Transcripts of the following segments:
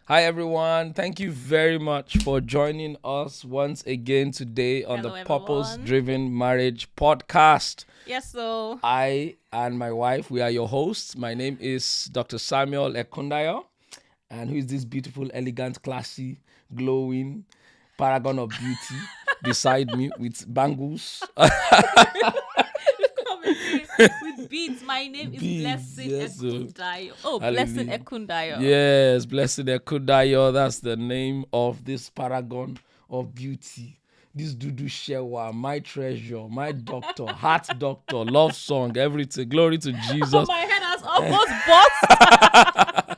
Hi everyone, thank you very much for joining us once again today on Hello, the Purpose everyone. Driven Marriage Podcast. Yes, so I and my wife, we are your hosts. My name is Dr. Samuel Ekundayo, and who is this beautiful, elegant, classy, glowing paragon of beauty beside me with bangles. we've come again with beads. My name is Beads, Blessing yes. Ekundayo. Oh, Blessing Hallelujah. Ekundayo. Yes, Blessed Ekundayo. That's the name of this paragon of beauty. This Dudu Shewa, my treasure, my doctor, heart doctor, love song, everything. Glory to Oh, Jesus. my head has almost burst.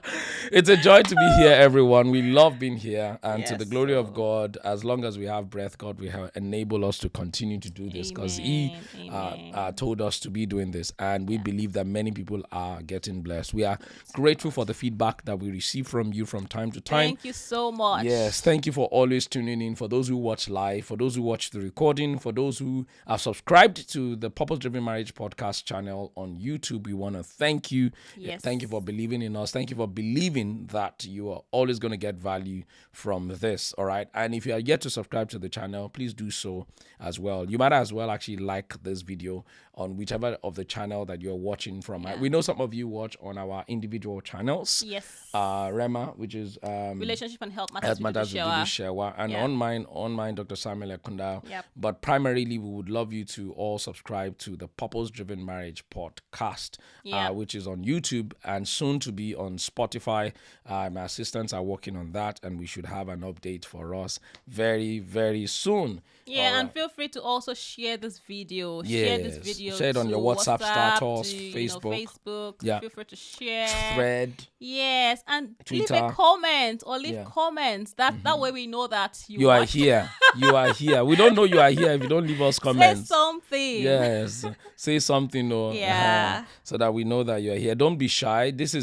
It's a joy to be here, everyone. We love being here, and to the Yes, glory of so God, as long as we have breath, God will enable us to continue to do this because He amen. told us to be doing this, and we Yeah. believe that many people are getting blessed. We are grateful for the feedback that we receive from you from time to time. Thank you so much. Yes, thank you for always tuning in. For those who watch live, for those who watch the recording, for those who are subscribed to the Purpose Driven Marriage Podcast channel on YouTube, we want to thank you. Yes. Thank you for believing in us. Thank you for believing that you are always going to get value from this. All right. And if you are yet to subscribe to the channel, please do so as well. You might as well actually like this video on whichever of the channel that you're watching from. Yeah. We know some of you watch on our individual channels. Yes. Rema, which is Relationship and Health Health Matters with Matters with Dudu Shewa. Shewa, and Yeah. on mine, Dr. Samuel Ekundayo. Yep. But primarily, we would love you to all subscribe to the Purpose Driven Marriage Podcast, Yep. which is on YouTube and soon to be on Spotify. My assistants are working on that, and we should have an update for us very, very soon. Yeah, All and right. feel free to also share this video. Share this Yes. video. Share it on to your WhatsApp status, to, Facebook. Facebook. Yeah. Feel free to share. Thread. Yes, and leave Twitter. a comment or leave Yeah. comments. That way we know that You are watched. here. You are here. We don't know you are here if you don't leave us Say comments. something. Yes, say something, or Yeah. so that we know that you're here. Don't be shy. This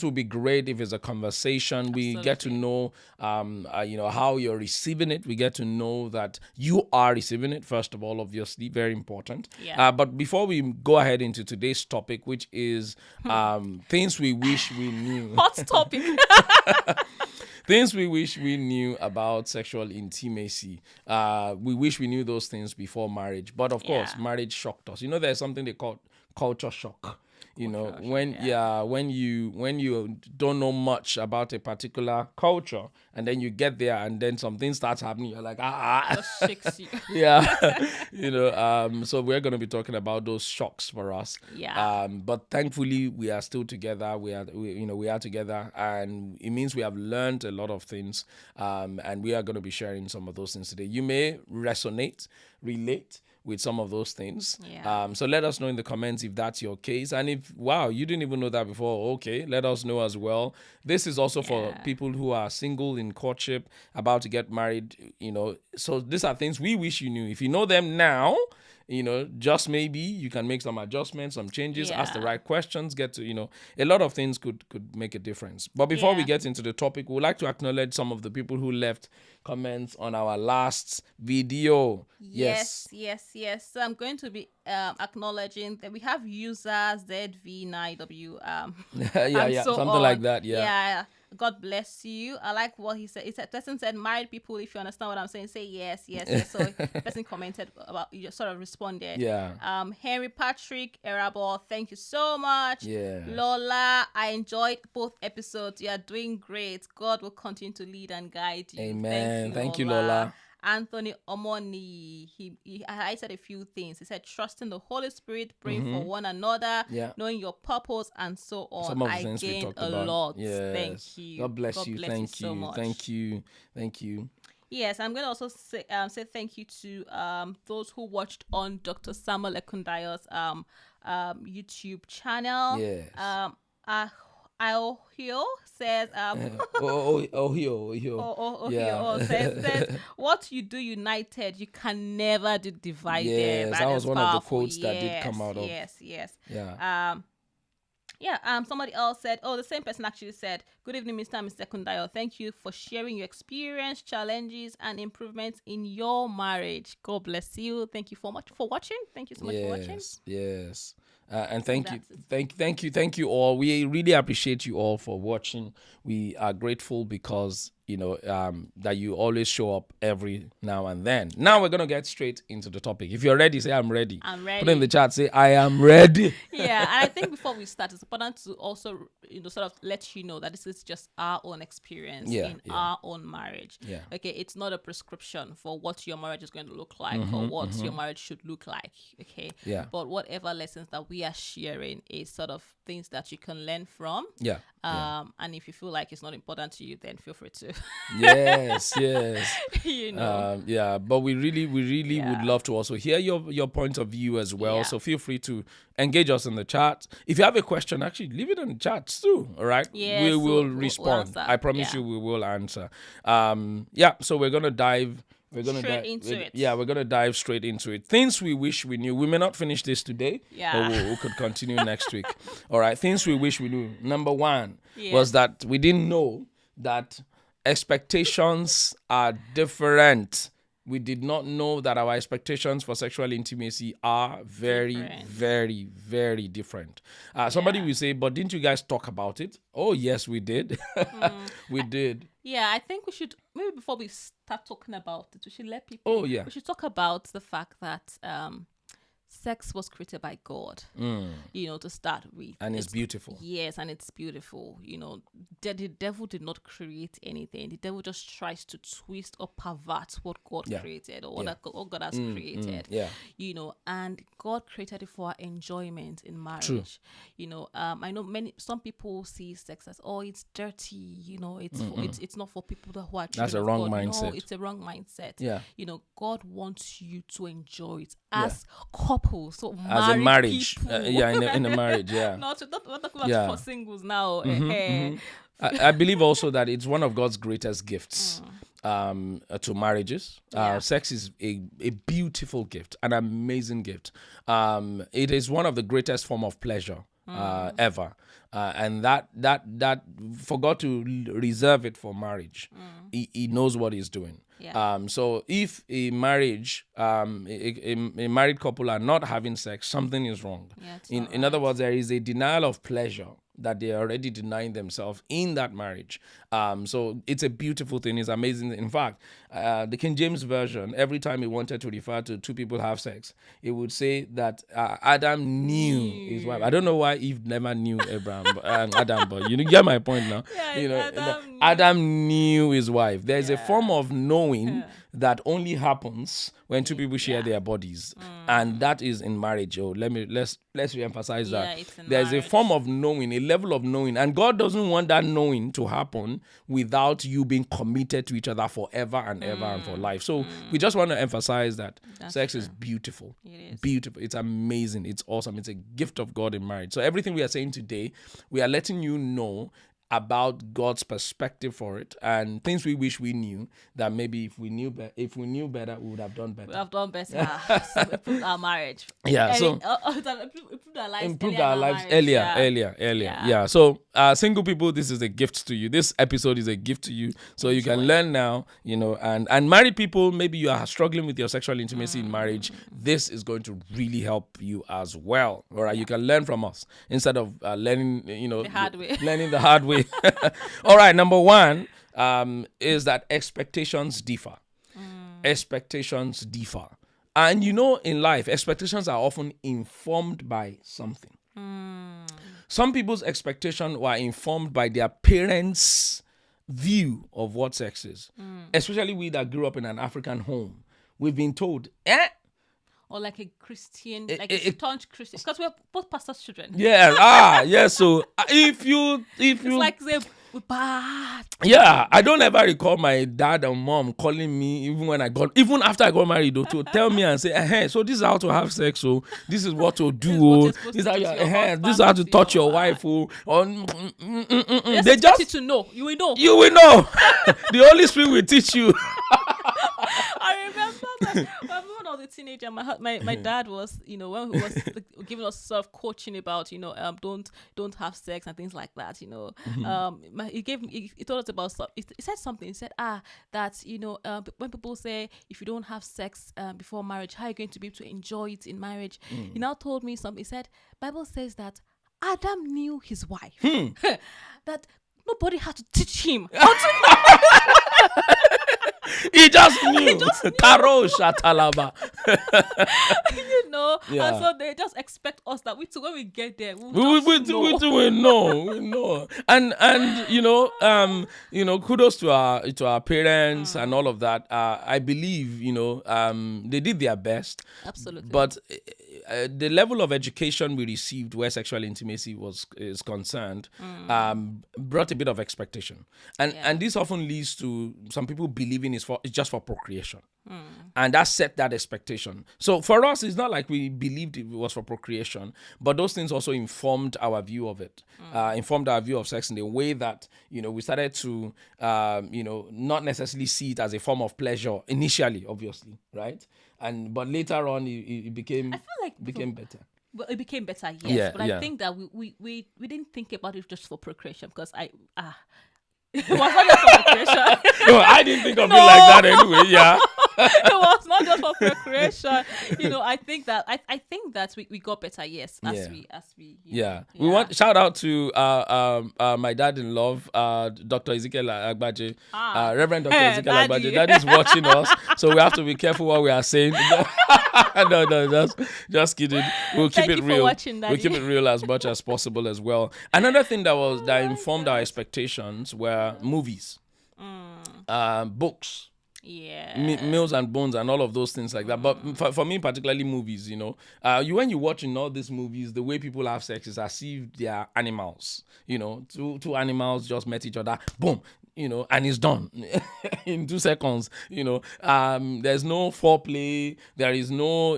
will be great if it's a conversation. We get to know, how you're receiving it. We get to know that you are receiving it. First of all, obviously, very important. Yeah. But before we go ahead into today's topic, which is things we wish we knew. Hot topic. Things we wish we knew about sexual intimacy. We wish we knew those things before marriage. But of course, Yeah. marriage shocked us. There's something they call culture shock. When you don't know much about a particular culture, and then you get there, and then something starts happening, you're like, Just shakes you. yeah. So we're going to be talking about those shocks for us. Yeah. But thankfully we are still together. We are together, and it means we have learned a lot of things, and we are going to be sharing some of those things today. You may relate with some of those things. Yeah. So let us know in the comments if that's your case, and if you didn't even know that before, okay, let us know as well. This is also for Yeah. people who are single, in courtship, about to get married. So these are things we wish you knew. If you know them now, just maybe you can make some adjustments, some changes, ask the Yeah. right questions, get to, a lot of things could make a difference. But before we Yeah. get into the topic, we'd like to acknowledge some of the people who left comments on our last video. Yes. So I'm going to be acknowledging that we have users ZV9W Yeah, so something on. like that. Yeah. Yeah. God bless you. I like what he said. Person said, married people, if you understand what I'm saying, say yes. So person commented about, you just sort of responded. Yeah. Henry Patrick Erabor, thank you so much. Yeah. Lola, I enjoyed both episodes. You are doing great. God will continue to lead and guide you. Amen. Thank you, Lola. Anthony Omoni, he highlighted a few things. He said, trusting the Holy Spirit, praying for one another, Yeah. knowing your purpose, and so on. Some of the I things we gained talked a about. lot. Yes. Thank you. God bless you. Thank so you. much. Thank you. Yes, I'm going to also say thank you to those who watched on Dr. Samuel Ekundayo's YouTube channel. Yes. Aohio says Yeah. says what you do united you can never do divided. Yes, that was is one of the powerful. quotes that did come out of. Yes. Yeah. Somebody else said, the same person actually said, good evening, Mr. and Mr. Kundayo. Thank you for sharing your experience, challenges, and improvements in your marriage. God bless you. Thank you so much for watching. Thank you so much for watching. Yes. And thank you all. We really appreciate you all for watching. We are grateful because that you always show up every now and then. Now we're gonna get straight into the topic. If you're ready, say I'm ready. I'm ready. Put in the chat, say I am ready. Yeah, and I think before we start, it's important to also sort of let you know that this is just our own experience in our own marriage. Yeah. Okay, it's not a prescription for what your marriage is going to look like or what your marriage should look like. Okay. Yeah. But whatever lessons that we are sharing is sort of things that you can learn from. Yeah. And if you feel like it's not important to you, then feel free to. Yes. But we really would love to also hear your point of view as well. Yeah. So feel free to engage us in the chat. If you have a question, actually leave it in the chat too. All right. Yes, we will we'll respond. answer. I promise you we will answer. So we're gonna dive. We're gonna Straight into it. Yeah, we're gonna dive straight into it. Things we wish we knew. We may not finish this today, Yeah. but we could continue next week. All right. Things we wish we knew. Number one Yes. was that we didn't know that expectations are different. We did not know that our expectations for sexual intimacy are very, Different. very, very different. Somebody will say, but didn't you guys talk about it? Oh, yes, we did. We did. Yeah, I think we should, maybe before we start talking about it, we should let people. Oh, yeah. We should talk about the fact that sex was created by God, to start with. And it's beautiful. Yes, and it's beautiful. The devil did not create anything. The devil just tries to twist or pervert what God created or what God has created. And God created it for our enjoyment in marriage. True. I know some people see sex as, it's dirty. It's not for people who are. That's a wrong mindset. No, it's a wrong mindset. Yeah. God wants you to enjoy it as couples. So as a marriage, in a marriage, not talking about for singles now. I believe also that it's one of God's greatest gifts to marriages. Sex is a beautiful gift, an amazing gift. It is one of the greatest form of pleasure ever. And that for God to reserve it for marriage, he knows what he's doing. Yeah. So if a marriage, a married couple are not having sex, something is wrong. Yeah, in other words, there is a denial of pleasure that they are already denying themselves in that marriage. So it's a beautiful thing. It's amazing. In fact, the King James Version, every time he wanted to refer to two people have sex, it would say that Adam knew his wife. I don't know why Eve never knew Adam, but you get my point now. Adam knew his wife. There's a form of knowing that only happens when two people share their bodies, and that is in marriage. Let's reemphasize that. There's a form of knowing, a level of knowing, and God doesn't want that knowing to happen without you being committed to each other forever and ever and for life. So we just want to emphasize that sex is beautiful. It is. Beautiful. It's amazing. It's awesome. It's a gift of God in marriage. So everything we are saying today, we are letting you know about God's perspective for it and things we wish we knew that maybe if we knew better, we would have done better. We have done better. So we improved our marriage. Yeah. Improved our lives earlier. Yeah. So single people, this is a gift to you. This episode is a gift to you. So you can learn now, and married people, maybe you are struggling with your sexual intimacy in marriage. This is going to really help you as well. All right. You can learn from us instead of learning, the hard way. Learning the hard way. All right, number one is that expectations differ. Expectations differ. And in life, expectations are often informed by something. Some people's expectations were informed by their parents' view of what sex is. Especially we that grew up in an African home. We've been told, or like a Christian, a staunch Christian, because we're both pastors' children. Yeah. So if you, it's like we're bad. Yeah, I don't ever recall my dad and mom calling me even after I got married to tell me and say, hey, so this is how to have sex. So this is what to do. This is how to touch your wife. They just to know. You will know. You will know. The Holy Spirit will teach you. I remember that one of the teenager, my dad was, when he was giving us sort of coaching about, don't have sex and things like that, he told us about he said something. He said, that, when people say if you don't have sex before marriage, how are you going to be able to enjoy it in marriage? He now told me something. He said, Bible says that Adam knew his wife, that nobody had to teach him how to He just knew. Karo Shatalaba. And so they just expect us that when we get there, we know. And kudos to our parents and all of that. I believe they did their best. Absolutely. But the level of education we received where sexual intimacy is concerned brought a bit of expectation, and this often leads to some people believing it's just for procreation, and that set that expectation. So for us, it's not like we believed it was for procreation, but those things also informed our view of it, informed our view of sex in the way that we started to not necessarily see it as a form of pleasure initially, obviously, right? But later on, it became. I feel like became better. Well, it became better, yes. I think that we didn't think about it just for procreation, because it was not just for procreation. No, I didn't think of it like that anyway. Yeah. It was not just for procreation. I think that we got better, yes, as we we want shout out to my dad-in-law, Dr. Ezekiel Agbaje, Reverend Dr. Ezekiel Agbaje. Daddy's watching us, so we have to be careful what we are saying. No, just kidding. We'll keep it real. We'll keep it real as much as possible as well. Another thing that informed our expectations were movies, books. Meals and Bones and all of those things like that. But for me, particularly movies, when you watch in all these movies, the way people have sex is as if they are animals. Two animals just met each other, boom, and it's done in 2 seconds. There's no foreplay, there is no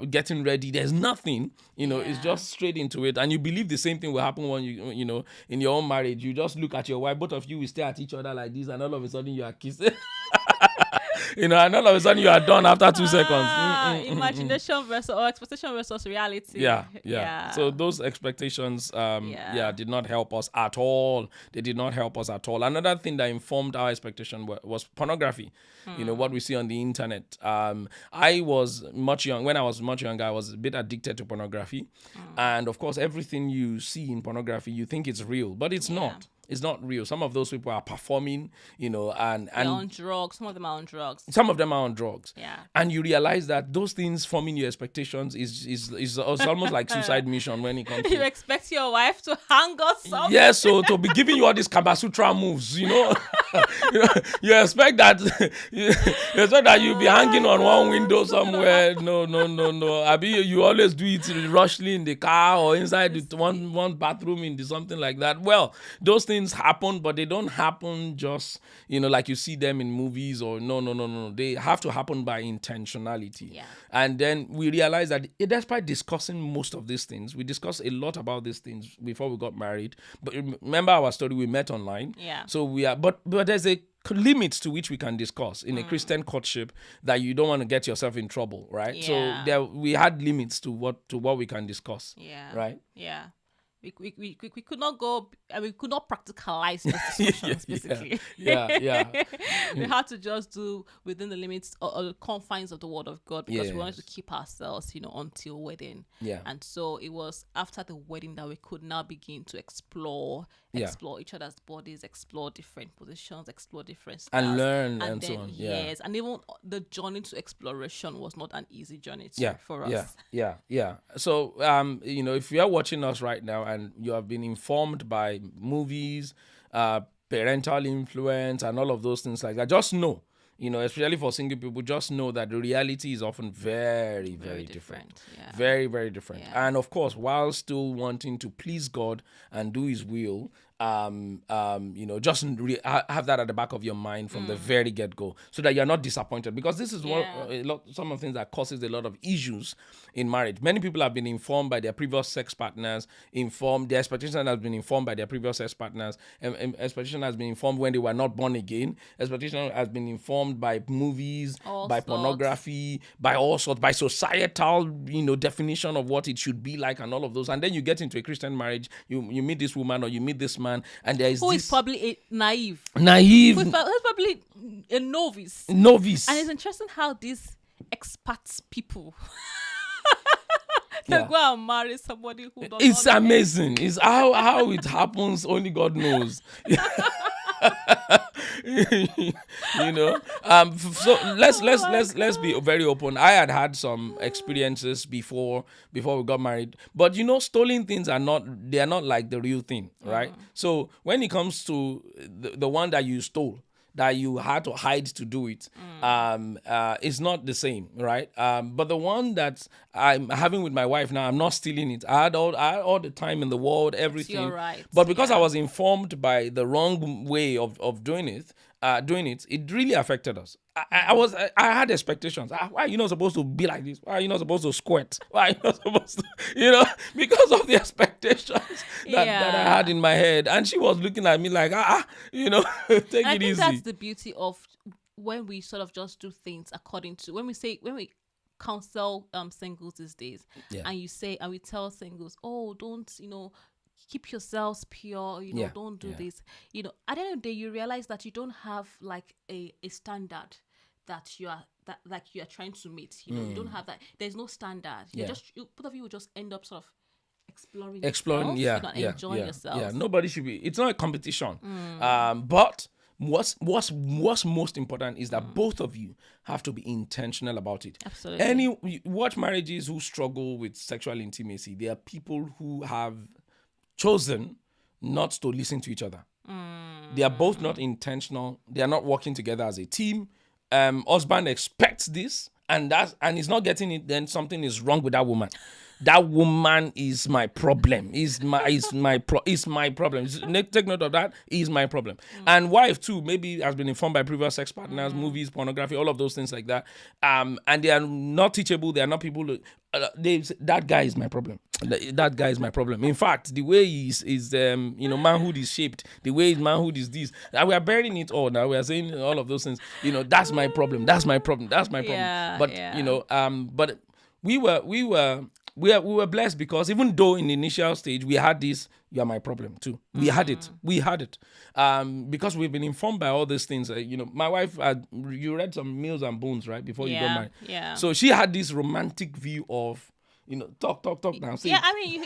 getting ready, there's nothing. It's just straight into it, and you believe the same thing will happen when you in your own marriage. You just look at your wife, both of you will stare at each other like this, and all of a sudden you are kissing. And all of a sudden you are done after 2 seconds. Imagination versus expectation versus reality. Yeah. So those expectations, did not help us at all. They did not help us at all. Another thing that informed our expectation was pornography. What we see on the internet. I was much young. When I was much younger, I was a bit addicted to pornography. And of course, everything you see in pornography, you think it's real, but it's not. It's not real. Some of those people are performing, and they're on drugs. Some of them are on drugs. Some of them are on drugs. Yeah. And you realize that those things forming your expectations is almost like suicide mission when it comes to. You expect your wife to hang us something. Yes, so to be giving you all these Kama Sutra moves, you expect that you'll be hanging on one window somewhere. No. Abi, you always do it rushly in the car or inside the one bathroom in something like that. Well, those things happen, but they don't happen just like you see them in movies or no. They have to happen by intentionality. Yeah. And then we realize that despite discussing most of these things, we discussed a lot about these things before we got married. But remember our story, we met online. Yeah. So we are, but there's a limit to which we can discuss in a Christian courtship that you don't want to get yourself in trouble, right? Yeah. So we had limits to what we can discuss. Yeah. Right. Yeah. We could not go. We could not practicalize those discussions, basically. Yeah. We had to just do within the limits or the confines of the Word of God, because we wanted to keep ourselves, until wedding. Yeah. And so it was after the wedding that we could now begin to explore each other's bodies, explore different positions, explore different styles, and learn and so on. Yes, and even the journey to exploration was not an easy journey for us. Yeah. So if you are watching us right now and you have been informed by movies, parental influence, and all of those things like that, just know, especially for single people, just know that the reality is often very, very different. Yeah. Very, very different. Yeah. And of course, while still wanting to please God and do His will, just have that at the back of your mind from the very get-go, so that you're not disappointed, because this is some of the things that causes a lot of issues in marriage. Many people have been informed by their previous sex partners, their expectation has been informed by their previous sex partners, and expectation has been informed when they were not born again, expectation has been informed by movies, by pornography, by all sorts, by societal definition of what it should be like, and all of those. And then you get into a Christian marriage, you meet this woman or you meet this man, and there is who is probably naive, who's probably a novice, and it's interesting how these expats people can go and marry somebody who doesn't. It's amazing. It's how it happens, only God knows. So let's be very open. I had some experiences before we got married, but stolen things are not like the real thing, right? So when it comes to the one that you stole, that you had to hide to do it, it's not the same, right? But the one that I'm having with my wife now, I'm not stealing it. I had all the time in the world, everything. You're right. But because I was informed by the wrong way of doing it, it really affected us. I had expectations. Why are you not supposed to be like this? Why are you not supposed to squirt? Why are you not supposed to, because of the expectations that I had in my head. And she was looking at me like, take it easy. I think that's the beauty of when we sort of just do things according to, when we counsel singles these days, and we tell singles, don't, keep yourselves pure, don't do this. At the end of the day, you realize that you don't have like a standard that you are trying to meet. You don't have that. There's no standard. Both of you will just end up sort of exploring, enjoying yourself. Yeah, nobody should be. It's not a competition. But what's most important is that both of you have to be intentional about it. Absolutely. Watch marriages who struggle with sexual intimacy. There are people who have chosen not to listen to each other. They are both not intentional. They are not working together as a team. Husband expects this, and he's not getting it. Then something is wrong with that woman. That woman is my problem. Is my problem. Take note of that. Is my problem. And wife too, maybe has been informed by previous sex partners, movies, pornography, all of those things like that. And they are not teachable. They are not people. That guy is my problem. That guy is my problem. In fact, the way his manhood is shaped, the way his manhood is this. We are burying it all now. We are saying all of those things. That's my problem. That's my problem. That's my problem. But we were blessed, because even though in the initial stage we had this, you are my problem too. We had it. Because we've been informed by all these things. My wife, you read some Meals and Bones, right? Before you got married. Yeah. So she had this romantic view of, talk now. Yeah, I mean,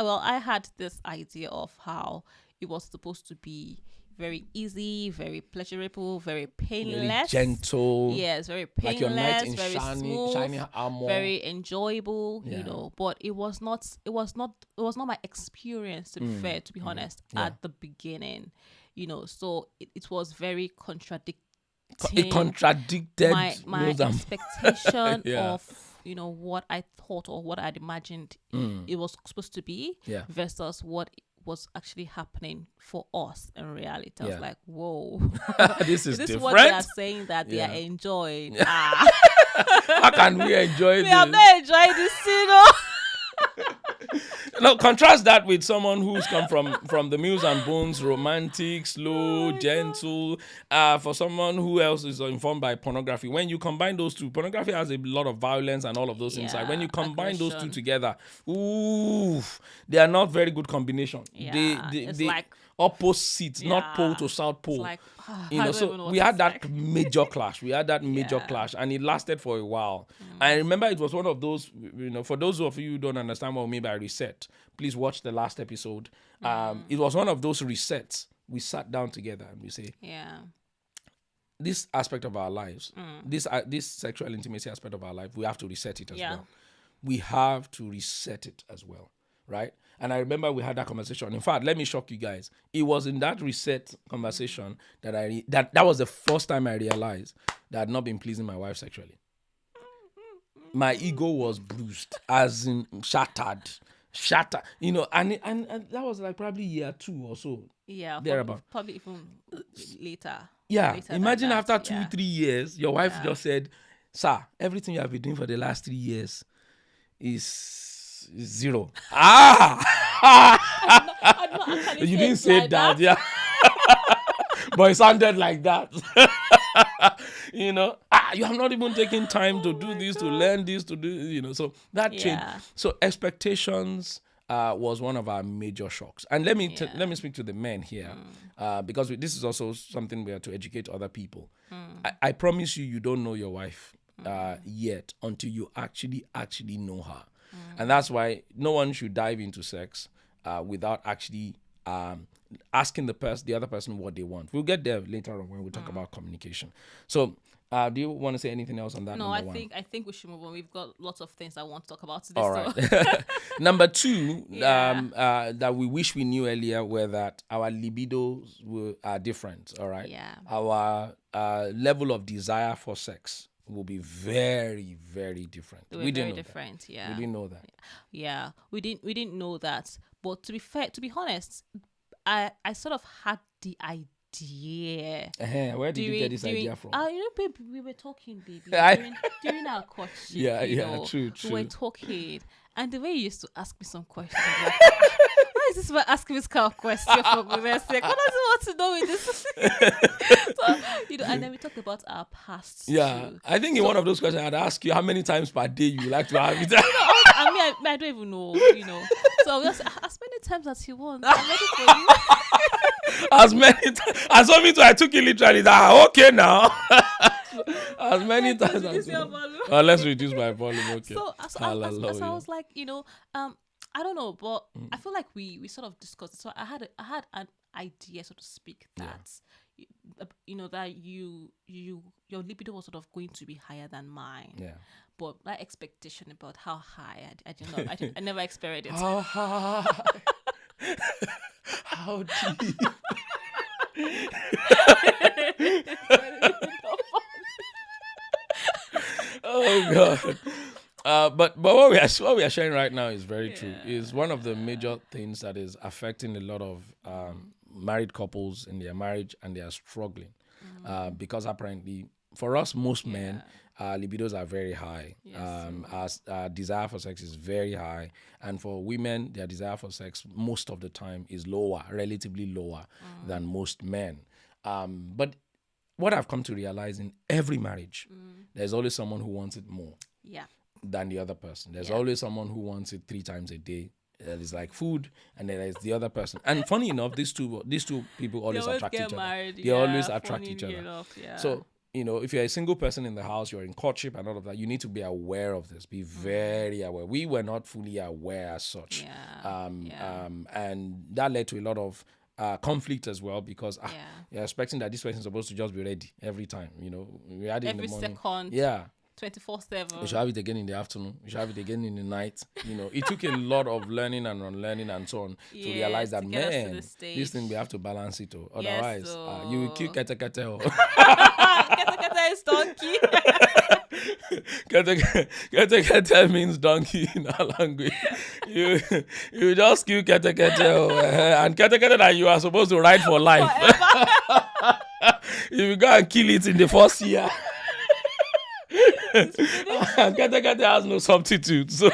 I had this idea of how it was supposed to be very easy, very pleasurable, very painless, very gentle. Yes, very painless, like your knight in very smooth, shiny armor, very enjoyable. But it was not my experience, to be fair, to be honest, at the beginning. So it was very contradicting. It contradicted my expectation of what I thought or what I'd imagined it was supposed to be versus what was actually happening for us in reality. I was like, whoa, this is this different. What they are saying that they are enjoying. How can we enjoy this? We are not enjoying this, No, contrast that with someone who's come from the Meals and Bones, romantic, slow, gentle. For someone who else is informed by pornography, when you combine those two, pornography has a lot of violence and all of those inside. When you combine those two together, they are not very good combination. They like opposite, not pole to south pole. Like, so we had that major clash. And it lasted for a while. I remember it was one of those, for those of you who don't understand what we mean by reset, please watch the last episode. It was one of those resets. We sat down together and we say, this aspect of our lives, this sexual intimacy aspect of our life, we have to reset it as well. We have to reset it as well, right? And I remember we had that conversation. In fact, let me shock you guys. It was in that reset conversation that that was the first time I realized that I had not been pleasing my wife sexually. My ego was bruised, as in shattered. shatter, you know, and that was like probably year 2 or so. Yeah, Thereabout. probably even later. Yeah, Later imagine than after that, 2-3 years, your wife Yeah. just said, "Sir, everything you have been doing for the last 3 years is zero." I did not actually You say didn't it say like that, yeah. But it sounded like that. You know, you have not even taken time to do this, to learn this, to do, you know. So that changed. Yeah. So expectations was one of our major shocks. And let me let me speak to the men here, because this is also something we have to educate other people. I promise you, you don't know your wife yet until you actually know her, and that's why no one should dive into sex without actually asking the other person what they want. We'll get there later on when we talk about communication. So, do you want to say anything else on that? No, number I think we should move on. We've got lots of things I want to talk about today. All right. So. Number 2, Yeah. that we wish we knew earlier were that our libidos are different. All right. Yeah. Our level of desire for sex will be very, very different. They were very different. That. Yeah. We didn't know that. Yeah, we didn't know that. But to be honest, I sort of had the idea. Where did you get this idea from? You know, baby, we were talking, baby, during our courtship. Yeah, true. We were talking, and the way you used to ask me some questions, like, why is this about asking this kind of question for goodness sake? What does it want to know with this? So, you know, and then we talked about our past. Yeah, too. I think in one of those questions I'd ask you how many times per day you like to have it. I don't even know, you know. So I'll just as many times as you want. I'm ready for you. As many times as for me too, I took it literally. Okay now. As many times as you want. Let's reduce my volume. Okay. So as I was like, you know, I don't know, but I feel like we sort of discussed it. So I had an idea, so to speak, that you know that your libido was sort of going to be higher than mine. Yeah. But that expectation about how high, I never experienced it. How high? How deep? Oh God. But what we are sharing right now is very true. Is one of the major things that is affecting a lot of married couples in their marriage, and they are struggling because apparently for us, most men, libidos are very high. Our desire for sex is very high, and for women, their desire for sex most of the time is lower, relatively lower than most men. But what I've come to realize, in every marriage, there's always someone who wants it more than the other person. There's always someone who wants it 3 times a day. That is like food, and then there's the other person. And funny enough, these two people always attract each other. They always attract each other. So, you know, if you're a single person in the house, you're in courtship and all of that, you need to be aware of this. Be very aware. We were not fully aware as such. And that led to a lot of conflict as well, because you're expecting that this person is supposed to just be ready every time. You know, we had it in the morning. Second. Yeah. 24/7. You should have it again in the afternoon. You should have it again in the night. You know, it took a lot of learning and unlearning and so on to realize that, man, this thing, we have to balance it. Otherwise, you will kill kete kete. Kete kete is donkey. Kete kete means donkey in our language. You just kill kete kete, and kete kete that you are supposed to ride for life. If you go and kill it in the first year, kete kete has no substitute. So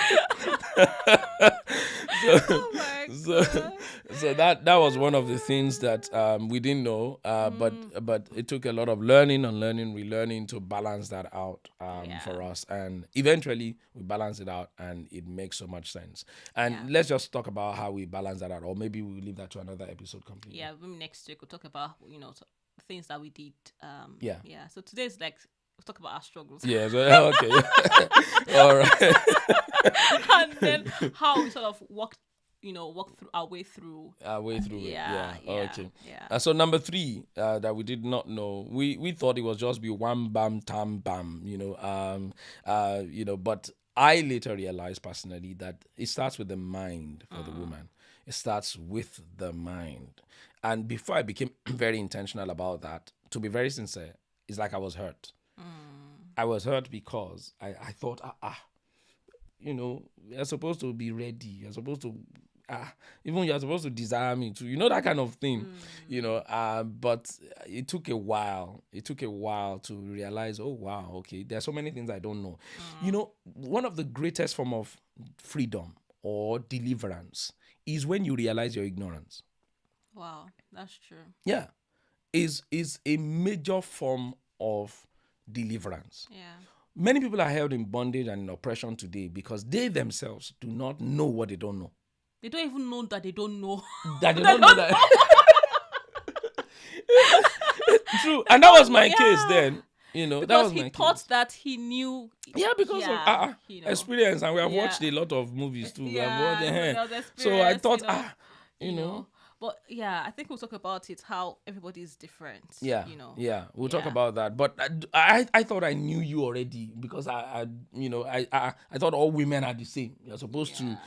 that was one of the things that we didn't know, but it took a lot of learning, unlearning, relearning to balance that out for us, and eventually we balance it out, and it makes so much sense. And let's just talk about how we balance that out, or maybe we'll leave that to another episode completely. Yeah, maybe next week we'll talk about, you know, things that we did. Yeah. So today's like, we'll talk about our struggles. Yeah. So, okay. All right. And then how we sort of walk through our way through. Okay. So number 3 that we did not know, we thought it was just be one bam tam bam, but I later realized personally that it starts with the mind for the woman. It starts with the mind. And before I became very intentional about that, to be very sincere, it's like I was hurt. I was hurt because I thought, you're supposed to be ready. You're supposed to, even you're supposed to desire me too. That kind of thing, but it took a while. It took a while to realize, oh, wow, okay, there's so many things I don't know. One of the greatest form of freedom or deliverance is when you realize your ignorance. Wow, that's true. Yeah, is a major form of deliverance. Yeah. Many people are held in bondage and in oppression today because they themselves do not know what they don't know. They don't even know that they don't know. That they don't know that. True, and that was my case then. Because that was he my thought case. that he knew. Yeah, because of experience, and we have watched a lot of movies too. We have watched, so I thought, But yeah, I think we'll talk about it, how everybody is different. Yeah, we'll talk about that. But I thought I knew you already because I thought all women are the same. You're supposed to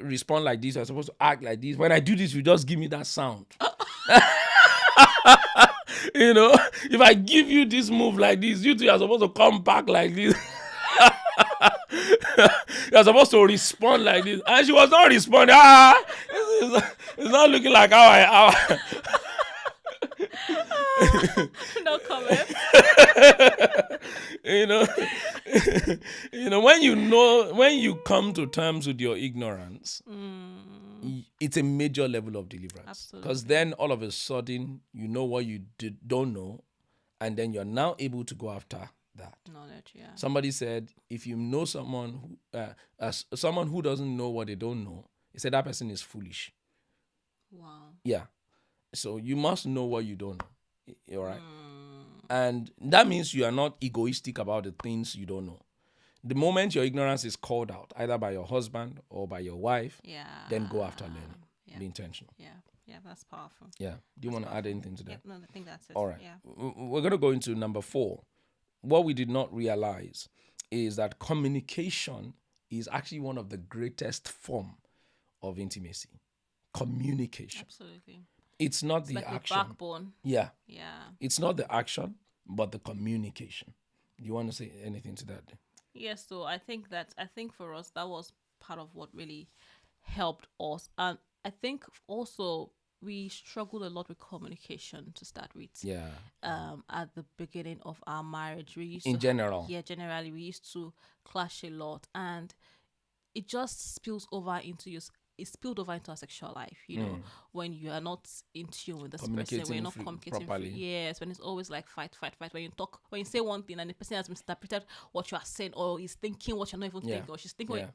respond like this. You're supposed to act like this. When I do this, you just give me that sound. If I give you this move like this, you two are supposed to come back like this. You're supposed to respond like this, and she was not responding. It's not looking like how I. No comment. When you come to terms with your ignorance, it's a major level of deliverance. Because then all of a sudden you know what you don't know, and then you're now able to go after that knowledge. Yeah. Somebody said, if you know someone who doesn't know what they don't know, he said that person is foolish. Wow. Yeah. So you must know what you don't know. All right. And that means you are not egoistic about the things you don't know. The moment your ignorance is called out, either by your husband or by your wife, then go after learning. Yeah. Be intentional. Yeah, that's powerful. Yeah. Do you want to add anything to that? No, I think that's it. All right. Yeah. We're going to go into number 4. What we did not realize is that communication is actually one of the greatest form of intimacy. Communication. Absolutely. It's not the like action. The backbone. Yeah. Yeah. It's not the action, but the communication. Do you want to say anything to that? Yes. So I think for us, that was part of what really helped us. And I think also we struggled a lot with communication to start with. Yeah. At the beginning of our marriage, we used generally we used to clash a lot, and it just spilled over into our sexual life, when you are not in tune with this person, when you're not communicating properly. Yes, when it's always like fight. When you say one thing and the person has misinterpreted what you are saying, or is thinking what you're not even thinking, or she's thinking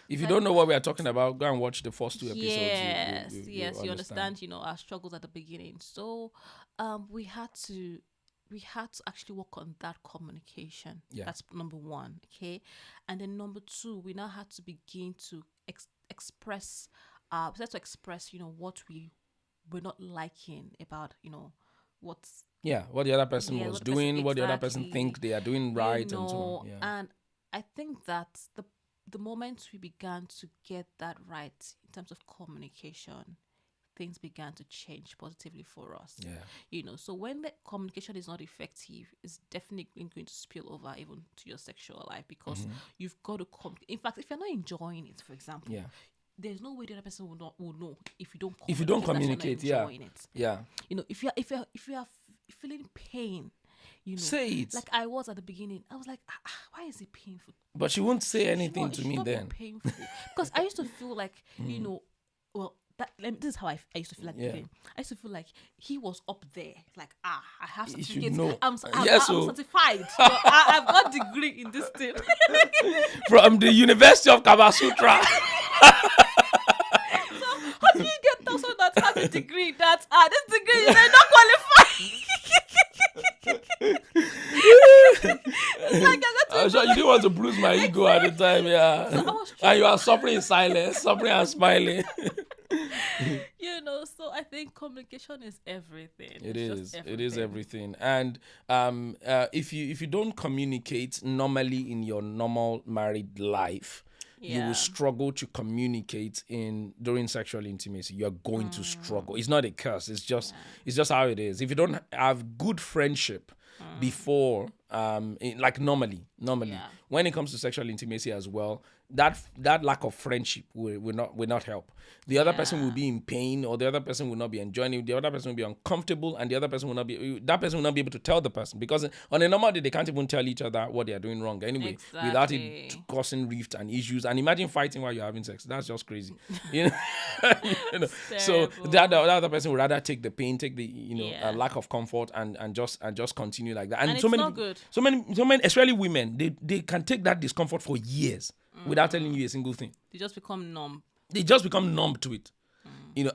if you don't know what we are talking about, go and watch the first 2 episodes. Yes, you understand, our struggles at the beginning. So we had to actually work on that communication. That's number 1. Okay. And then number 2, we now had to begin to express what we were not liking about, what the other person was doing, what the other person think they are doing right, and so on. Yeah. And I think that the moment we began to get that right in terms of communication, things began to change positively for us. So when the communication is not effective, it's definitely going to spill over even to your sexual life, because you've got to in fact, if you're not enjoying it, for example, there's no way the other person will know if you don't communicate. If you are feeling pain, say it. Like I was at the beginning, I was like, why is it painful? But she won't say anything to me then. Painful, because I used to feel like this is how I used to feel like. I used to feel like he was up there, like I have certificates. I'm certified. I've got degree in this thing from the University of Kabasutra. So how do you get those that have a degree that this degree is not qualified? I'm sure you didn't want to bruise my ego at the time, and you are suffering in silence, suffering and smiling. So I think communication is everything. It is everything. And if you don't communicate normally in your normal married life, you will struggle to communicate during sexual intimacy. You're going to struggle. It's not a curse. It's just how it is. If you don't have good friendship before like normally. Yeah. When it comes to sexual intimacy as well, that lack of friendship will not help. The other person will be in pain, or the other person will not be enjoying it. The other person will be uncomfortable, and the other person will not be able to tell the person, because on a normal day they can't even tell each other what they are doing wrong anyway, without it causing rift and issues. And imagine fighting while you're having sex. That's just crazy. So the other person would rather take the pain, take the lack of comfort, and just continue like that. And it's so many, not good. so many, especially women, they can take that discomfort for years without telling you a single thing. They just become numb. They just become numb to it.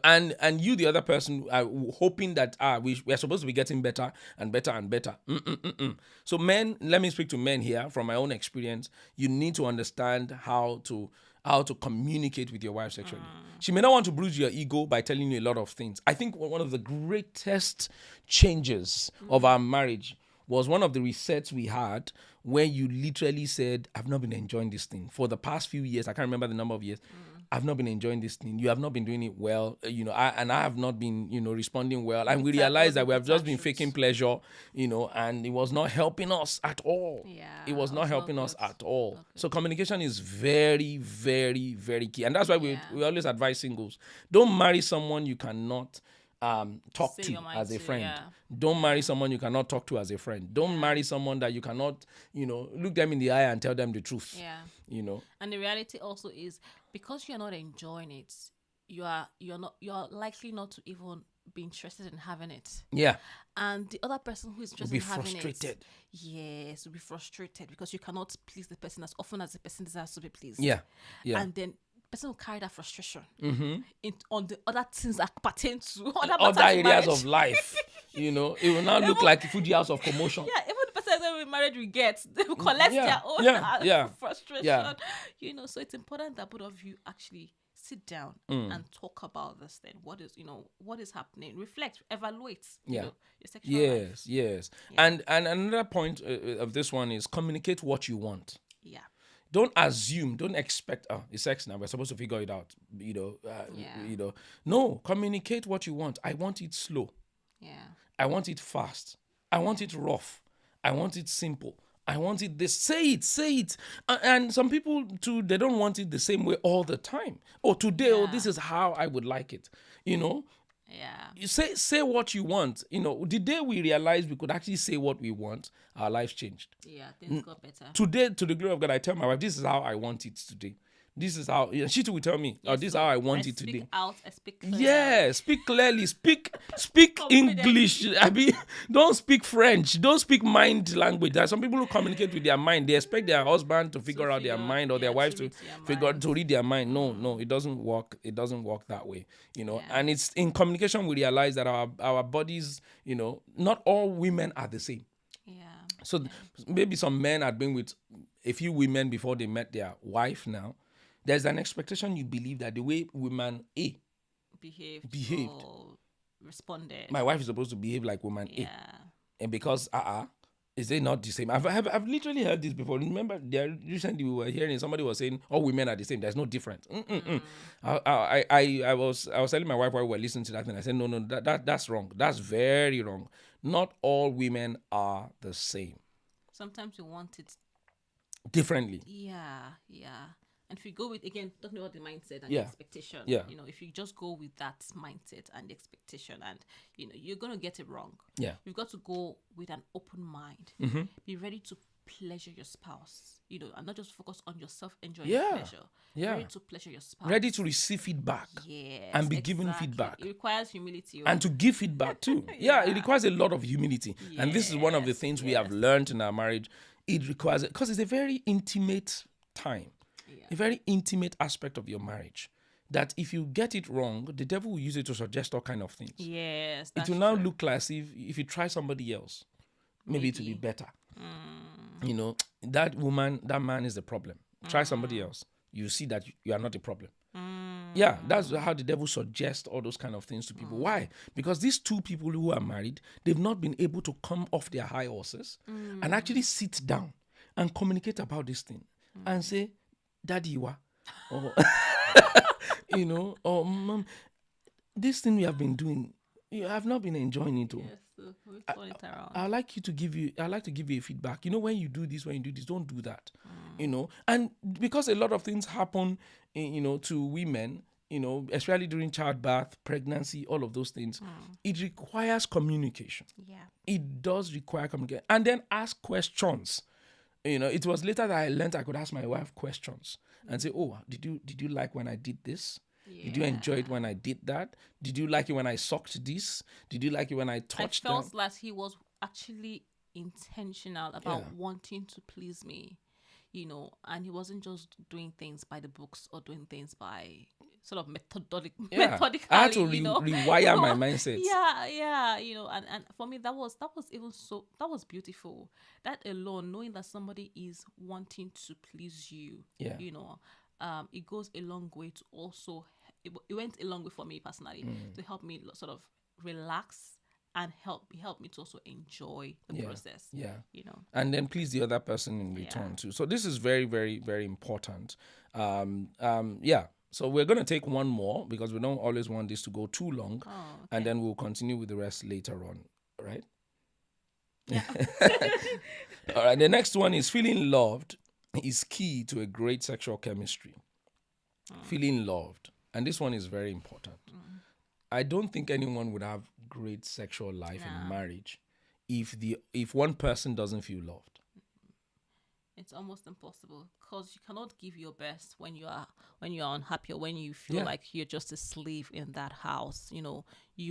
And you, the other person, are hoping that we are supposed to be getting better and better and better. So men, let me speak to men here from my own experience. You need to understand how to communicate with your wife sexually. She may not want to bruise your ego by telling you a lot of things. I think one of the greatest changes of our marriage was one of the resets we had, where you literally said, I've not been enjoying this thing for the past few years. I can't remember the number of years. I've not been enjoying this thing. You have not been doing it well. I have not been, responding well. And we realized that we have just been faking pleasure, and it was not helping us at all. Yeah, it was not helping us at all. So communication is very, very, very key. And that's why we always advise singles. Don't marry someone you cannot talk to as a friend. Don't marry someone you cannot talk to as a friend. Don't marry someone that you cannot, look them in the eye and tell them the truth. And the reality also is, because you're not enjoying it, you're likely not to even be interested in having it. Yeah. And the other person who is interested will in having frustrated. it, yes, will be frustrated, because you cannot please the person as often as the person desires to be pleased. Yeah. And then person will carry that frustration on the other things that pertain to other areas of life. It will now look like a Fuji house of commotion. Yeah, even the person that we married will get, they will collect their own frustration. So it's important that both of you actually sit down and talk about this thing. What is happening? Reflect, evaluate. Your sexual life. Yes. And another point of this one is communicate what you want. Yeah. Don't assume, don't expect, it's sex now, we're supposed to figure it out, No, communicate what you want. I want it slow. Yeah. I want it fast. I want it rough. I want it simple. I want it this. Say it. And some people too, they don't want it the same way all the time. Today, this is how I would like it. Yeah. You say what you want. The day we realized we could actually say what we want, our lives changed. Yeah, things got better. Today, to the glory of God, I tell my wife, this is how I want it today. This is how she too will tell me, this is how I want it today. I speak clearly. Yeah, speak clearly. Speak English. Don't speak French. Don't speak mind language. There are some people who communicate with their mind. They expect their husband to figure out their mind, or their wife to read their mind. No, it doesn't work. It doesn't work that way. And it's in communication we realize that our bodies, not all women are the same. Yeah. So maybe some men had been with a few women before they met their wife now. There's an expectation you believe that the way woman A behaved or responded, my wife is supposed to behave like woman A. And because is they not the same? I've literally heard this before. Remember, recently we were hearing somebody was saying all women are the same. There's no difference. I was telling my wife while we were listening to that, and I said no, that's wrong. That's very wrong. Not all women are the same. Sometimes you want it differently. Yeah. And if you go with, again, talking about the mindset and the expectation, if you just go with that mindset and the expectation, and, you're going to get it wrong. Yeah. You've got to go with an open mind. Be ready to pleasure your spouse, and not just focus on yourself enjoying pleasure. Yeah. Ready to pleasure your spouse. Ready to receive feedback. Yes. And be given feedback. It requires humility. And to give feedback too. It requires a lot of humility. Yes. And this is one of the things we have learned in our marriage. It requires it because it's a very intimate time. A very intimate aspect of your marriage, that if you get it wrong, the devil will use it to suggest all kind of things. Yes, it will now look like if you try somebody else, maybe it will be better. That woman, that man is the problem. Try somebody else. You see that you are not a problem. Yeah, that's how the devil suggests all those kind of things to people. Why? Because these two people who are married, they've not been able to come off their high horses and actually sit down and communicate about this thing and say, Daddy, or mom, this thing we have been doing, I've not been enjoying it. Yes, we turn it around. I like to give you a feedback. When you do this, don't do that. And because a lot of things happen, to women, especially during childbirth, pregnancy, all of those things, it requires communication. Yeah. It does require communication. And then ask questions. It was later that I learned I could ask my wife questions and say, oh, did you like when I did this? Yeah. Did you enjoy it when I did that? Did you like it when I sucked this? Did you like it when I touched I felt like he was actually intentional about wanting to please me, and he wasn't just doing things by the books or doing things by sort of methodically. I had to rewire my mindset. Yeah, and for me that was beautiful. That alone, knowing that somebody is wanting to please you, it goes a long way to also. It went a long way for me personally to help me sort of relax and help me to also enjoy the process. Yeah. And then please the other person in return too. So this is very, very, very important. So we're going to take one more because we don't always want this to go too long. Oh, okay. And then we'll continue with the rest later on. Right? Yeah. All right. The next one is feeling loved is key to a great sexual chemistry. Feeling loved. And this one is very important. I don't think anyone would have great sexual life in marriage if one person doesn't feel loved. It's almost impossible because you cannot give your best when you are unhappy or when you feel like you're just a slave in that house. You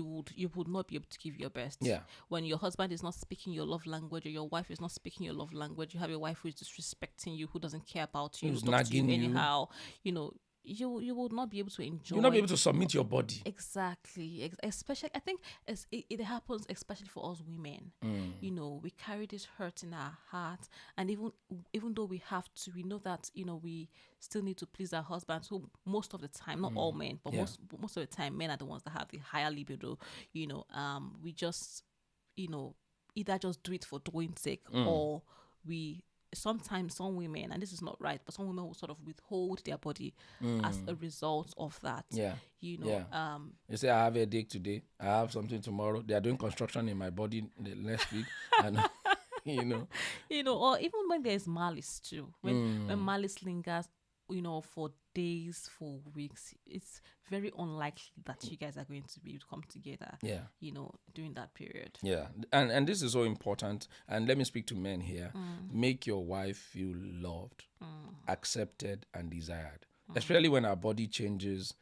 would not be able to give your best. Yeah. When your husband is not speaking your love language or your wife is not speaking your love language, you have a wife who is disrespecting you, who doesn't care about you, who's talks to you nagging anyhow. You will not be able to enjoy. You'll not be able to submit your body. Exactly. Especially, I think it happens especially for us women. We carry this hurt in our heart, and even though we know that we still need to please our husbands. So most of the time, not all men, but most of the time, men are the ones that have the higher libido. We just either just do it for doing sake, or we. Sometimes some women, and this is not right, but some women will sort of withhold their body as a result of that. You say, I have a headache today, I have something tomorrow. They are doing construction in my body the next week, and or even when there's malice too, when malice lingers, for days, for weeks, it's very unlikely that you guys are going to be able to come together. During that period. And this is so important. And let me speak to men here. Make your wife feel loved, accepted, and desired. Especially when our body changes.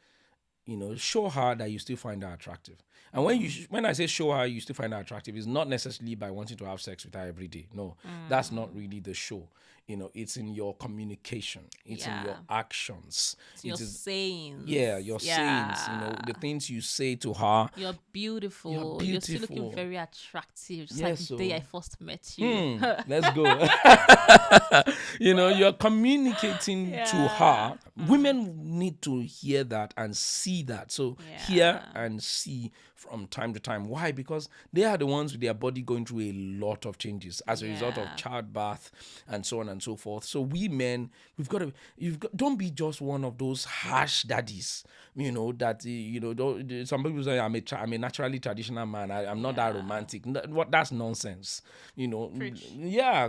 Show her that you still find her attractive. And when I say show her you still find her attractive, it's not necessarily by wanting to have sex with her every day. No, that's not really the show. It's in your communication. It's in your actions. It's your sayings. Yeah, your sayings. The things you say to her. You're beautiful. You're still looking very attractive. Just like the day I first met you. Let's go. You're communicating to her. Women need to hear that and see that. So hear and see from time to time. Why? Because they are the ones with their body going through a lot of changes as a result of childbirth and so on and so forth. So we men, don't be just one of those harsh daddies, that, some people say I'm a naturally traditional man. I'm not that romantic. That's nonsense. Preach.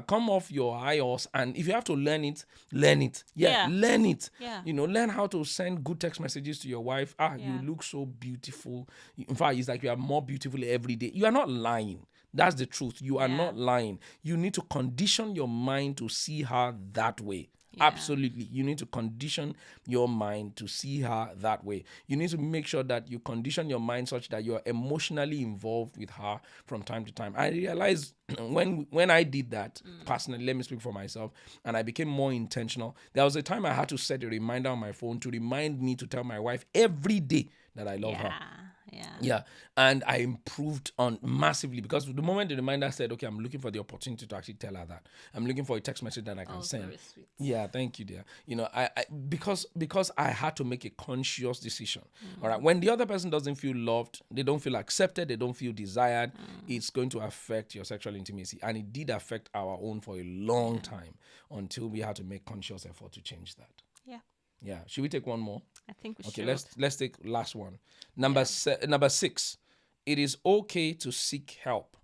Come off your high horse, and if you have to learn it, learn it. Learn it. Learn how to send good text messages to your wife. You look so beautiful. In fact, it's like you are more beautiful every day. You are not lying. That's the truth. You are not lying. You need to condition your mind to see her that way. Absolutely. You need to condition your mind to see her that way. You need to make sure that you condition your mind such that you're emotionally involved with her from time to time. I realized when I did that, personally, let me speak for myself, and I became more intentional, there was a time I had to set a reminder on my phone to remind me to tell my wife every day that I love her. And I improved on massively because the moment the reminder said, okay, I'm looking for the opportunity to actually tell her that. I'm looking for a text message that I can send. Very sweet. Yeah, thank you, dear. I because I had to make a conscious decision. All right. When the other person doesn't feel loved, they don't feel accepted, they don't feel desired, it's going to affect your sexual intimacy. And it did affect our own for a long time until we had to make conscious effort to change that. Yeah. Should we take one more? I think we should. Okay, let's take last one. Number 6 It is okay to seek help.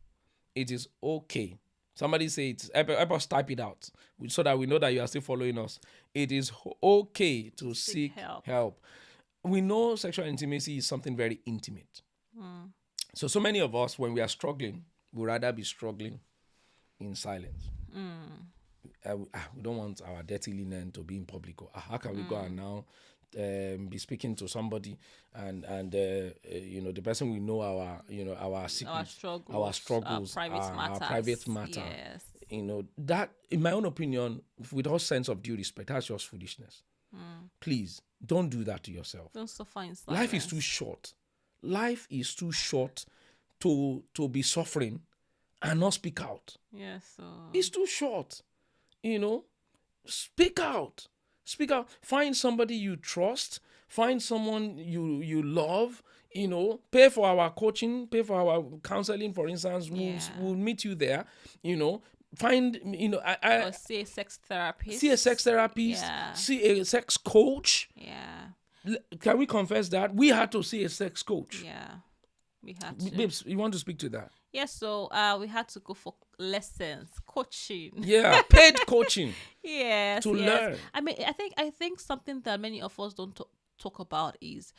It is okay. Somebody say it. Help us type it out so that we know that you are still following us. It is okay to seek help. We know sexual intimacy is something very intimate. So many of us, when we are struggling, we'd rather be struggling in silence. We don't want our dirty linen to be in public. How can we go and now be speaking to somebody and the person we know our secrets, our struggles, our private matter. Yes. That, in my own opinion, with all sense of due respect, that's just foolishness. Please don't do that to yourself. Don't suffer in silence. Life is too short. Life is too short to be suffering and not speak out. Yes. It's too short. Speak out. Speak out. Find somebody you trust. Find someone you love. Pay for our coaching, pay for our counseling, for instance. We'll meet you there. Find, or see a sex therapist. See a sex therapist. Yeah. See a sex coach. Yeah. Can we confess that? We had to see a sex coach. Yeah. We had to. Babes, you want to speak to that? Yes, so we had to go for lessons, coaching. Yeah, paid coaching. Yes, to learn. I mean, I think something that many of us don't talk about is,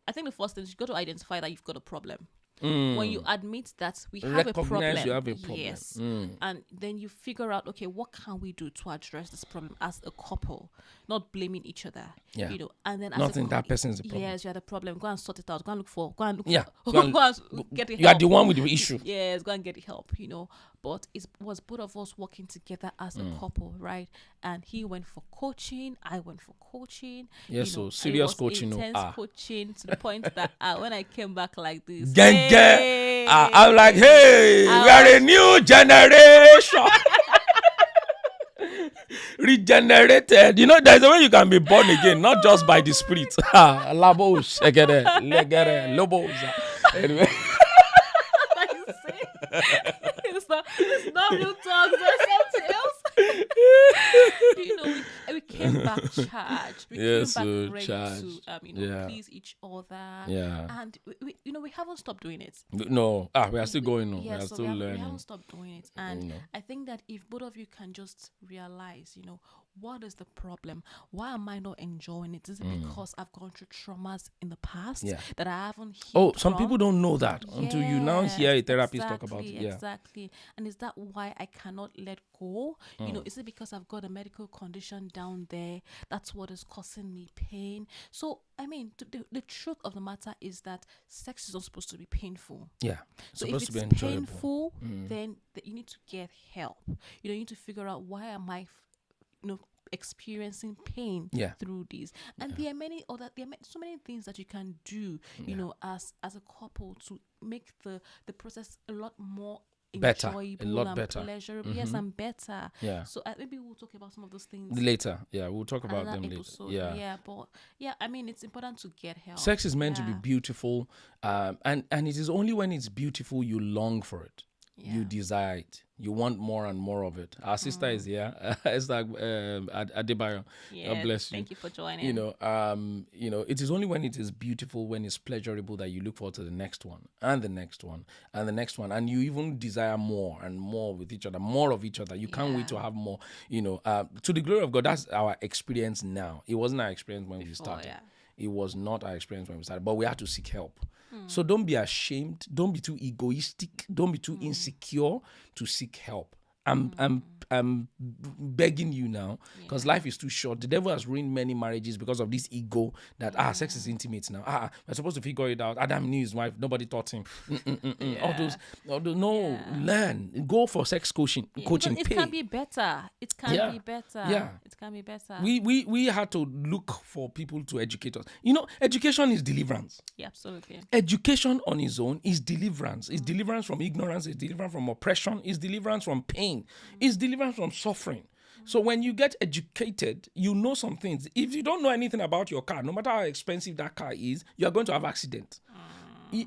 I think the first thing is you got to identify that you've got a problem. When you admit that we have a problem, you have a problem. Yes, and then you figure out, okay, what can we do to address this problem as a couple, not blaming each other. Yeah. And then not in that person's the problem. Yes, you had a problem. Go and sort it out. Go and look for. Go and get the help. You are the one with the issue. Yes, go and get the help. But it was both of us working together as a couple, right? And he went for coaching. I went for coaching. Yes, so serious coaching. Intense coaching to the point that when I came back like this, I'm like, hey, we are a new generation. Regenerated. There's a way you can be born again, not just by the spirit. Labos, lobos. Anyway. It's not real talks or something else. We came back charged. We came back ready to please each other. Yeah. And we haven't stopped doing it. No. We are still going on. Yeah, we are still learning. We haven't stopped doing it. And I think that if both of you can just realize, what is the problem? Why am I not enjoying it? Is it because I've gone through traumas in the past that I haven't healed some from? people don't know that until you now hear a therapist talk about it. Yeah. Exactly. And is that why I cannot let go? Is it because I've got a medical condition down there? That's what is causing me pain. So, I mean, the truth of the matter is that sex is not supposed to be painful. Yeah. So if it's painful, then you need to get help. You need to figure out, why am I experiencing pain through this? And there are so many things that you can do, as a couple, to make the process a lot more better, enjoyable, a lot and better, pleasurable. Yes, and better. Yeah. So maybe we'll talk about some of those things later. Yeah, we'll talk about them episode. later. Yeah, but I mean, it's important to get help. Sex is meant to be beautiful, and it is only when it's beautiful you long for it. Yeah. You desire it. You want more and more of it. Our sister is here. It's like Adebayo. God bless you. Thank you for joining. It is only when it is beautiful, when it's pleasurable, that you look forward to the next one and the next one and the next one, and you even desire more and more with each other, more of each other. You can't wait to have more. To the glory of God, that's our experience now. It wasn't our experience when we started. Yeah. It was not our experience when we started, but we had to seek help. So don't be ashamed. Don't be too egoistic. Don't be too insecure to seek help. I'm begging you now, because life is too short. The devil has ruined many marriages because of this ego that sex is intimate now. We're supposed to figure it out. Adam knew his wife. Nobody taught him. Learn. Go for sex coaching. It can be better. It can be better. Yeah. It can be better. We had to look for people to educate us. Education is deliverance. Yeah, absolutely. Education on its own is deliverance. It's deliverance from ignorance. It's deliverance from oppression. It's deliverance from pain. It's deliverance from suffering. So when you get educated, you know some things. If you don't know anything about your car, no matter how expensive that car is, you are going to have accident.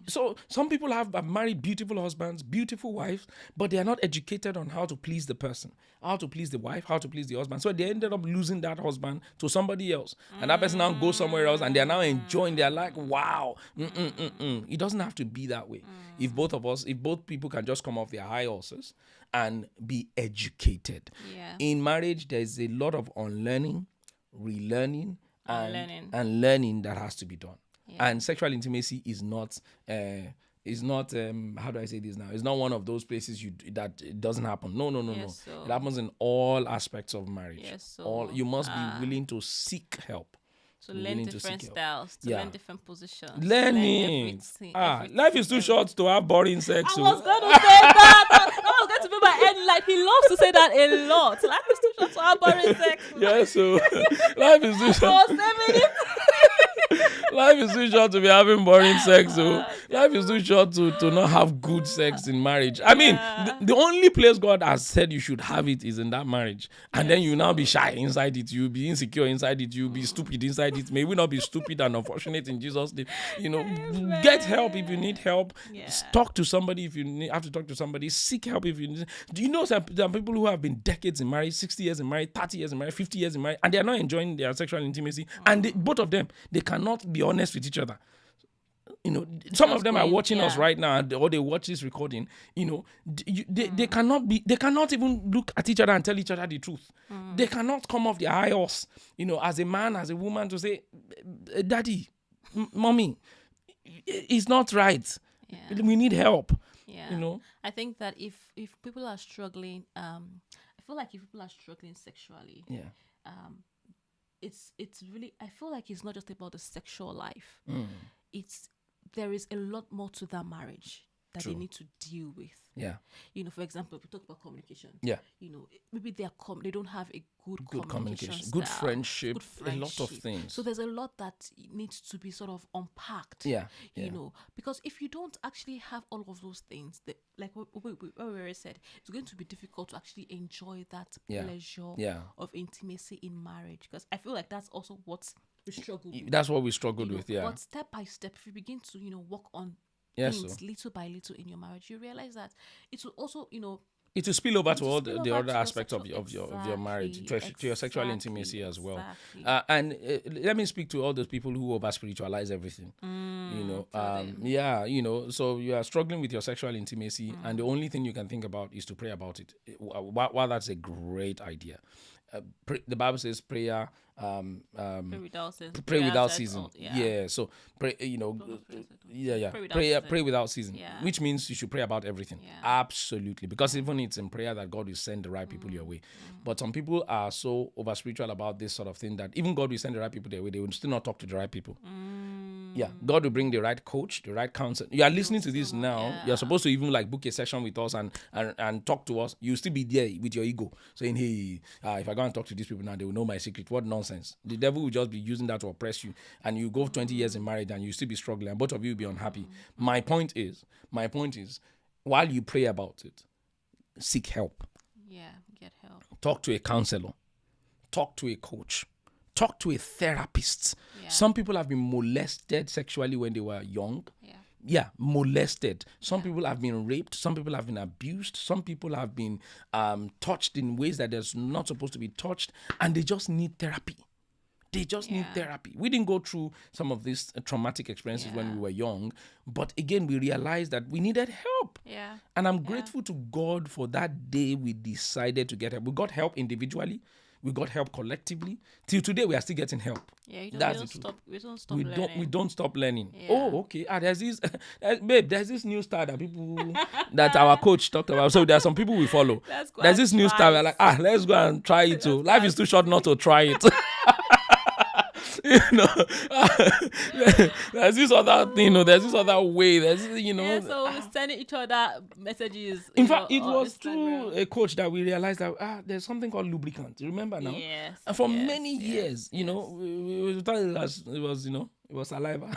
So some people have married beautiful husbands, beautiful wives, but they are not educated on how to please the person, how to please the wife, how to please the husband. So they ended up losing that husband to somebody else. And that person now goes somewhere else and they are now enjoying. They're like, wow. It doesn't have to be that way. If both people can just come off their high horses and be educated. In marriage, there's a lot of unlearning, relearning, and learning that has to be done. And sexual intimacy is not how do I say this now? It's not one of those places that it doesn't happen. No. So it happens in all aspects of marriage. So you must be willing to seek help. To learn different styles, to learn different positions. Learning. Life is too short to have boring sex. I was going to say that. That was going to be my end. Like, he loves to say that a lot. Life is too short to have boring sex. Yeah, so life is too short. Life is too short to be having boring sex. So life is too short to not have good sex in marriage. I mean, the only place God has said you should have it is in that marriage. And then you now be shy inside it. You'll be insecure inside it. You'll be stupid inside it. May we not be stupid and unfortunate in Jesus' name. Get help if you need help. Talk to somebody if you have to talk to somebody. Seek help if you need. Do you know there are people who have been decades in marriage, 60 years in marriage, 30 years in marriage, 50 years in marriage, and they are not enjoying their sexual intimacy. And both of them, they cannot be honest with each other. Some of them are watching us right now, or they watch this recording. They cannot even look at each other and tell each other the truth. They cannot come off their high horse, as a man, as a woman, to say, "Daddy, mommy, it's not right. We need help." I think that if people are struggling, I feel like if people are struggling sexually, it's really, I feel like it's not just about the sexual life. There is a lot more to that marriage that they need to deal with. For example, if we talk about communication. Maybe they don't have a good communication style, good friendship, a lot of things. So there's a lot that needs to be sort of unpacked. Because if you don't actually have all of those things, like what we already said, it's going to be difficult to actually enjoy that pleasure of intimacy in marriage. Because I feel like that's also what we struggle with. That's what we struggled with. But step by step, if you begin to work on things little by little in your marriage, you realize that it will also it will spill over to all the other aspects of your marriage, to your sexual intimacy as well. And let me speak to all those people who over spiritualize everything. So you are struggling with your sexual intimacy, and the only thing you can think about is to pray about it. While that's a great idea. The Bible says prayer. Pray without ceasing. So pray. Pray without ceasing. Which means you should pray about everything. Absolutely, because even it's in prayer that God will send the right people your way. But some people are so over spiritual about this sort of thing that even God will send the right people their way, they will still not talk to the right people. God will bring the right coach, the right counselor. You are listening to this now. You're supposed to even book a session with us and talk to us. You'll still be there with your ego saying, hey, if I go and talk to these people now, they will know my secret. What nonsense. The devil will just be using that to oppress you. And you go 20 years in marriage and you still be struggling and both of you will be unhappy. My point is, while you pray about it, seek help. Get help. Talk to a counselor. Talk to a coach. Talk to a therapist. Some people have been molested sexually when they were young. Molested. Some people have been raped. Some people have been abused. Some people have been touched in ways that they're not supposed to be touched. And they just need therapy. They just need therapy. We didn't go through some of these traumatic experiences when we were young. But again, we realized that we needed help. And I'm grateful to God for that day we decided to get help. We got help individually. We got help collectively. Till today, we are still getting help. We don't stop learning. We don't stop learning. Oh, okay. There's this, there's this new style that people, that our coach talked about. So there are some people we follow. There's this new style. We're like, let's go and try it too. Life is too short not to try it. There's this other thing, there's this other way, so we're sending each other messages. In fact, it was through a coach that we realized that there's something called lubricant. You remember now? And for many years, we thought it was saliva.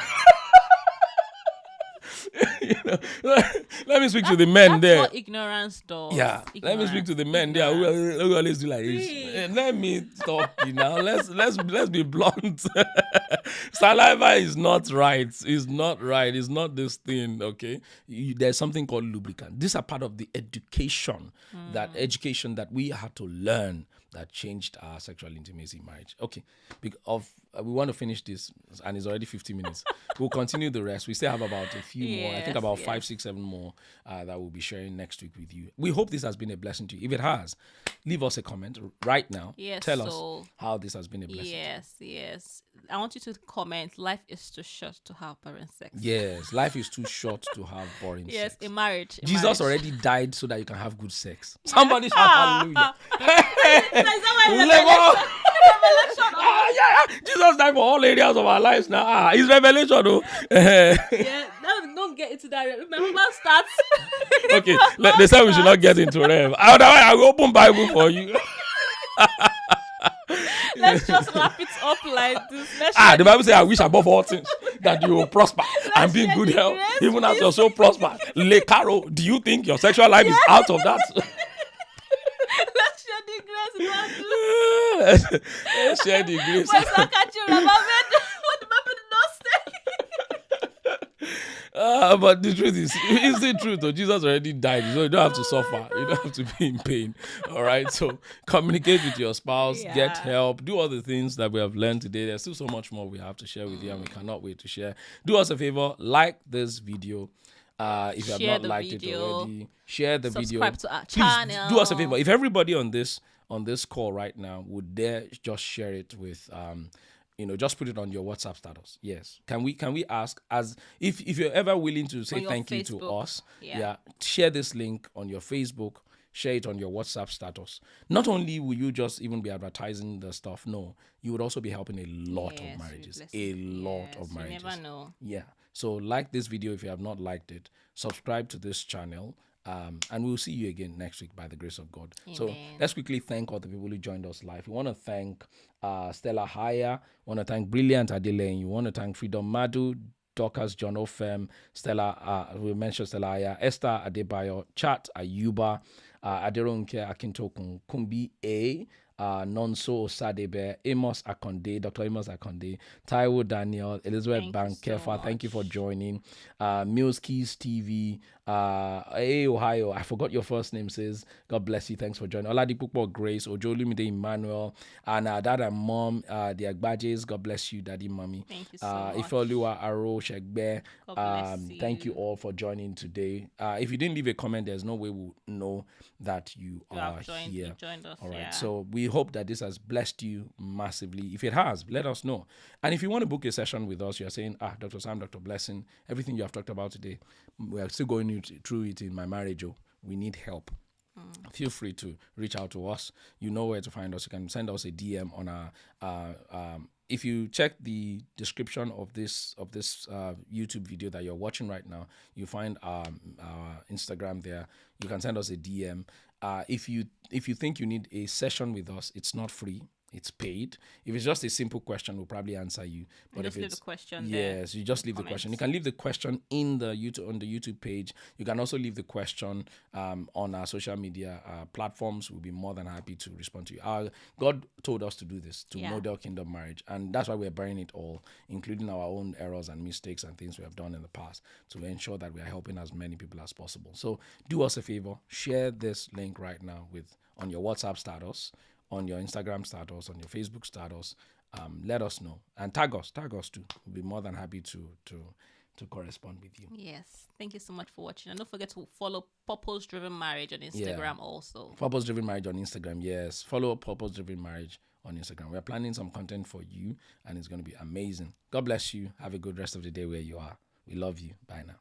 Let me speak to the men there. What ignorance does. Yeah, let me speak to the men there who always do like this. Let me talk you now. Let's be blunt. Saliva is not right. It's not right. It's not this thing. Okay, there's something called lubricant. These are part of the education that we had to learn that changed our sexual intimacy in marriage. Okay, we want to finish this, and it's already 50 minutes. We'll continue the rest. We still have about a few more. I think about 5, 6, 7 more that we'll be sharing next week with you. We hope this has been a blessing to you. If it has, leave us a comment right now. Yes, tell us how this has been a blessing. Yes. I want you to comment. Life is too short to have boring sex. Yes, life is too short to have boring sex. Yes, in marriage. Jesus already died so that you can have good sex. Somebody shout hallelujah. Jesus died for all areas of our lives now. It's revelation though. Don't get into that. Remember, starts. Okay, they said we should not get into rev. Otherwise, I will open Bible for you. Let's just wrap it up like this. The Bible says, I wish above all things that you will prosper and be in good health, even as your soul prosper. Le Caro, do you think your sexual life is out of that? Let's share the grace. Let's share the grace. What the Bible did not say. But the truth is, it's the truth. Though. Jesus already died, so you don't have to suffer. You don't have to be in pain. All right. So communicate with your spouse, get help, do all the things that we have learned today. There's still so much more we have to share with you, and we cannot wait to share. Do us a favor, like this video. If you have not liked it already, share the video. Subscribe to our channel. Do us a favor. If everybody on this call right now would dare just share it with just put it on your WhatsApp status. Yes. Can we ask, as if you're ever willing to say thank you to us, share this link on your Facebook, share it on your WhatsApp status. Not only will you just even be advertising the stuff, no, you would also be helping a lot of marriages. A lot of marriages. You never know. Yeah. So like this video if you have not liked it, subscribe to this channel. And we'll see you again next week by the grace of God. Amen. So let's quickly thank all the people who joined us live. We want to thank Stella Haya. We want to thank Brilliant Adelaine. We want to thank Freedom Madu, Dorcas John Ofem, Stella, we mentioned Stella Haya, Esther Adebayo, Chat Ayuba, Aderonke Akintokun, Kumbi A, Nonso Osadebe, Amos Akonde, Dr. Amos Akonde, Taiwo Daniel, Elizabeth Bankefa, thank you for joining. Mills Keys TV, Ohio, I forgot your first name, says, God bless you, thanks for joining. Oladipupo Grace, Ojolumide Emmanuel, and Dad and Mom, the Agbajes, God bless you, Daddy, Mommy. Thank you so much. Ifeoluwa Aro Shegbe, God bless you. Thank you all for joining today. If you didn't leave a comment, there's no way we'll know that you are here. You joined us, all right, so we hope that this has blessed you massively. If it has, let us know. And if you want to book a session with us, you're saying, Dr. Sam, Dr. Blessing, everything you have talked about today, we are still going through it in my marriage. We need help. Feel free to reach out to us. You know where to find us. You can send us a DM on our if you check the description of this YouTube video that you're watching right now, you find our Instagram there. You can send us a DM. If you think you need a session with us, it's not free. It's paid. If it's just a simple question, we'll probably answer you. But if it's leave the question, yes, you just leave the question. You can leave the question on the YouTube page. You can also leave the question on our social media platforms. We'll be more than happy to respond to you. God told us to do this, to model kingdom marriage, and that's why we're bearing it all, including our own errors and mistakes and things we have done in the past, to ensure that we are helping as many people as possible. So do us a favor, share this link right now on your WhatsApp status, on your Instagram status, on your Facebook status. Let us know and tag us too. We'll be more than happy to correspond with you. Yes, thank you so much for watching, and don't forget to follow Purpose Driven Marriage on Instagram also. Purpose Driven Marriage on Instagram, yes. Follow Purpose Driven Marriage on Instagram. We're planning some content for you, and it's going to be amazing. God bless you. Have a good rest of the day where you are. We love you. Bye now.